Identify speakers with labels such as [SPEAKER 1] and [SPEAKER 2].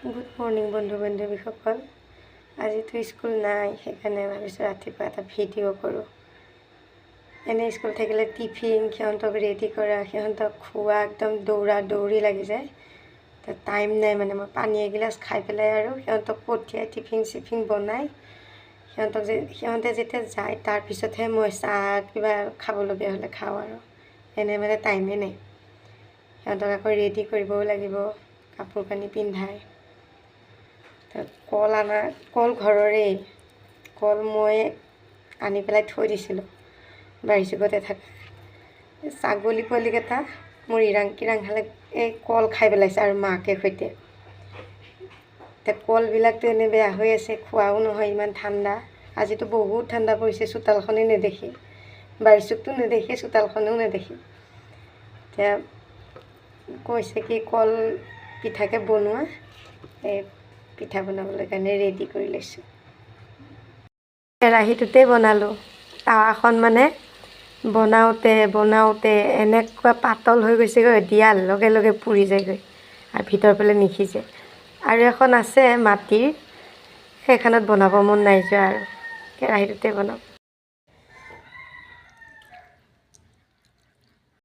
[SPEAKER 1] Good morning বন্ধু বান্ধৱীসকল। আজিতো school নাই, সেইকাৰণে ভাবিছোঁ ৰাতিপুৱা এটা ভিডিঅ' কৰোঁ। এনেই স্কুল থাকিলে টিফিন সিহঁতক ৰেডি কৰা, সিহঁতক খোৱা, একদম দৌৰা দৌৰি লাগি যায়। টাইম নাই মানে মই পানী এগিলাচ খাই পেলাই আৰু সিহঁতক পঠিয়াই টিফিন চিফিন বনাই সিহঁতে যেতিয়া যায় তাৰপিছতহে মই চাহ কিবা খাবলগীয়া হ'লে খাওঁ আৰু এনেই মানে টাইমেই নাই। সিহঁতক আকৌ ৰেডি কৰিবও লাগিব, কাপোৰ কানি পিন্ধাই। কল ঘৰৰেই কল মই আনি পেলাই থৈ দিছিলোঁ বাৰী চুকতে থকা। ছাগলী পোৱালিকেইটা মোৰ ইৰাং কিৰাং খালে এই কল খাই পেলাইছে আৰু মাকে সৈতে। এতিয়া কলবিলাকতো এনেই বেয়া হৈ আছে, খোৱাও নহয়, ইমান ঠাণ্ডা। আজিতো বহুত ঠাণ্ডা পৰিছে, চোতালখনেই নেদেখি, বাৰী চুকটো নেদেখি, চোতালখনেও নেদেখি। এতিয়া কৈছে কি কল পিঠাকে বনোৱা, এই পিঠা বনাবলৈ কাৰণে ৰেডি কৰি লৈছোঁ। কেৰাহীটোতে বনালোঁ। টাৱাখন মানে বনাওঁতে এনেকুৱা পাতল হৈ গৈছেগৈ, দিয়াৰ লগে লগে পুৰি যায়গৈ আৰু ভিতৰ ফালে নিসিজে। আৰু এখন আছে মাটিৰ, সেইখনত বনাব মন নাই যোৱা আৰু কেৰাহীটোতে বনাওঁ।